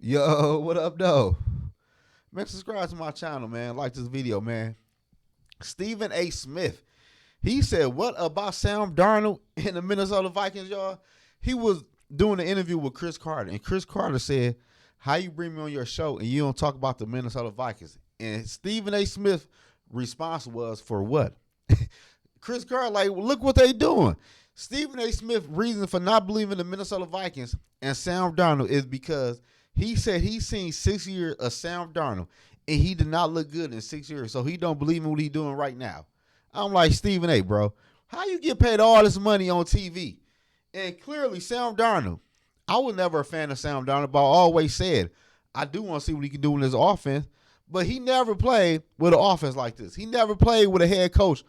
Yo, what up, though? Man, subscribe to my channel, man. Like this video, man. Stephen A. Smith. He said, what about Sam Darnold and the Minnesota Vikings, y'all? He was doing an interview with Cris Carter, and Cris Carter said, how you bring me on your show and you don't talk about the Minnesota Vikings? And Stephen A. Smith's response was, for what? Cris Carter, like, look what they doing. Stephen A. Smith's reason for not believing the Minnesota Vikings and Sam Darnold is because he said he's seen 6 years of Sam Darnold, and he did not look good in 6 years, so he don't believe in what he's doing right now. I'm like, Stephen A., bro, how you get paid all this money on TV? And clearly, Sam Darnold, I was never a fan of Sam Darnold, but I always said, I do want to see what he can do in his offense, but he never played with an offense like this. He never played with a head coach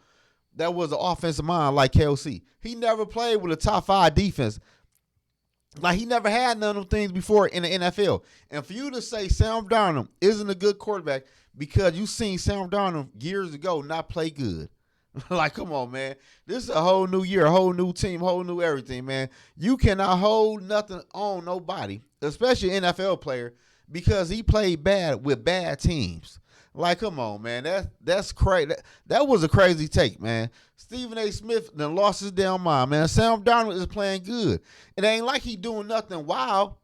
that was an offensive mind like KOC. He never played with a top 5 defense. Like, he never had none of them things before in the NFL. And for you to say Sam Darnold isn't a good quarterback because you seen Sam Darnold years ago not play good. Like, come on, man. This is a whole new year, a whole new team, whole new everything, man. You cannot hold nothing on nobody, especially an NFL player, because he played bad with bad teams. Like, come on, man. That's crazy. That was a crazy take, man. Stephen A. Smith done lost his damn mind, man. Sam Darnold is playing good. It ain't like he doing nothing wild.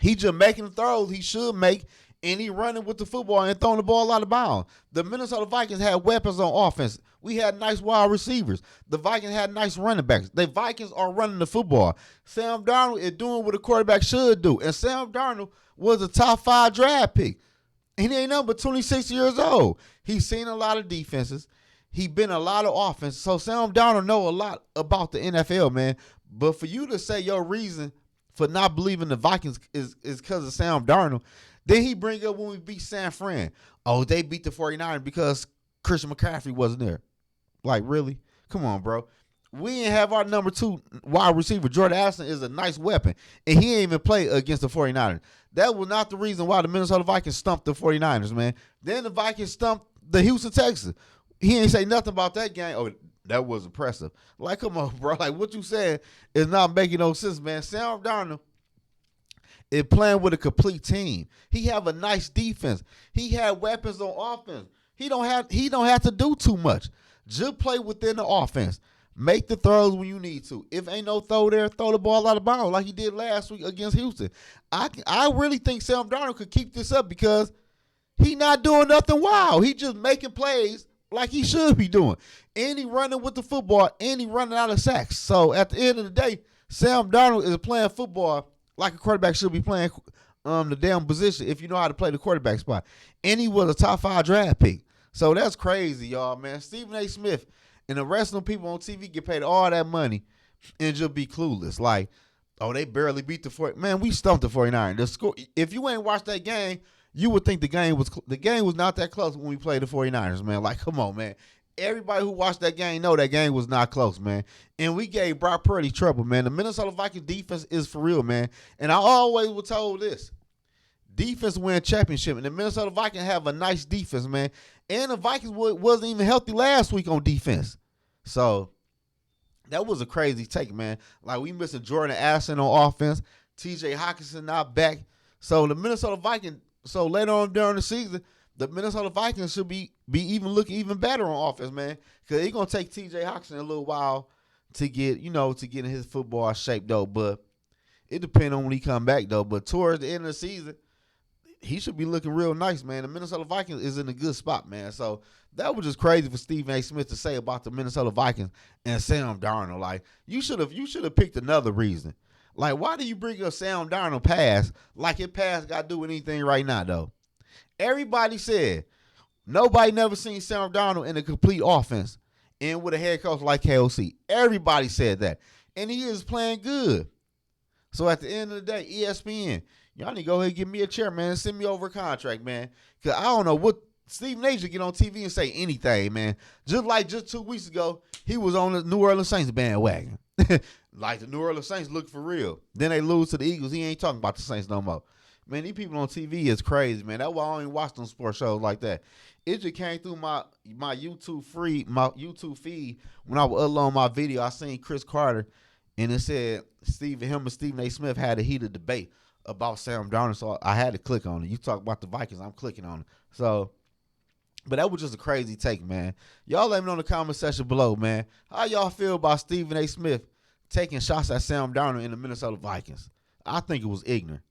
He just making the throws he should make, and he running with the football and throwing the ball out of bounds. The Minnesota Vikings had weapons on offense. We had nice wide receivers. The Vikings had nice running backs. The Vikings are running the football. Sam Darnold is doing what a quarterback should do. And Sam Darnold was a top 5 draft pick. And he ain't nothing but 26 years old. He's seen a lot of defenses. He been a lot of offense. So Sam Darnold know a lot about the NFL, man. But for you to say your reason for not believing the Vikings is because of Sam Darnold, then he bring up when we beat San Fran. Oh, they beat the 49ers because Christian McCaffrey wasn't there. Like, really? Come on, bro. We didn't have our number 2 wide receiver. Jordan Addison is a nice weapon, and he ain't even play against the 49ers. That was not the reason why the Minnesota Vikings stumped the 49ers, man. Then the Vikings stumped the Houston Texans. He ain't say nothing about that game. Oh, that was impressive. Like, come on, bro. Like, what you said is not making no sense, man. Sam Darnold is playing with a complete team. He have a nice defense. He had weapons on offense. He don't have to do too much. Just play within the offense. Make the throws when you need to. If ain't no throw there, throw the ball out of bounds like he did last week against Houston. I really think Sam Darnold could keep this up because he not doing nothing wild. He just making plays like he should be doing. And he running with the football, and he running out of sacks. So at the end of the day, Sam Darnold is playing football like a quarterback should be playing the damn position if you know how to play the quarterback spot. And he was a top 5 draft pick. So that's crazy, y'all, man. Stephen A. Smith and the rest of them people on TV get paid all that money and just be clueless. Like, oh, they barely beat the 49ers. Man, we stumped the 49ers. The score, if you ain't watched that game, you would think the game was not that close when we played the 49ers, man. Like, come on, man. Everybody who watched that game know that game was not close, man. And we gave Brock Purdy trouble, man. The Minnesota Vikings defense is for real, man. And I always was told this. Defense win championship. And the Minnesota Vikings have a nice defense, man. And the Vikings wasn't even healthy last week on defense. So that was a crazy take, man. Like, we missing Jordan Addison on offense. TJ Hawkinson not back. So the Minnesota Vikings, so later on during the season, the Minnesota Vikings should be even looking even better on offense, man. Because it's going to take TJ Hawkinson a little while to get in his football shape, though. But it depends on when he come back, though. But towards the end of the season, he should be looking real nice, man. The Minnesota Vikings is in a good spot, man. So that was just crazy for Stephen A. Smith to say about the Minnesota Vikings and Sam Darnold. Like, you should have picked another reason. Like, why do you bring up Sam Darnold pass like his pass got to do with anything right now, though? Everybody said nobody never seen Sam Darnold in a complete offense and with a head coach like KOC. Everybody said that. And he is playing good. So at the end of the day, ESPN, y'all need to go ahead and give me a chair, man. Send me over a contract, man. Because I don't know what Steve Nash get on TV and say anything, man. Just 2 weeks ago, he was on the New Orleans Saints bandwagon. Like, the New Orleans Saints look for real. Then they lose to the Eagles. He ain't talking about the Saints no more. Man, these people on TV is crazy, man. That's why I don't even watch them sports shows like that. It just came through my YouTube feed when I was uploading my video. I seen Cris Carter, and it said him and Stephen A. Smith had a heated debate about Sam Darnold, so I had to click on it. You talk about the Vikings, I'm clicking on it. So, but that was just a crazy take, man. Y'all let me know in the comment section below, man. How y'all feel about Stephen A. Smith taking shots at Sam Darnold in the Minnesota Vikings? I think it was ignorant.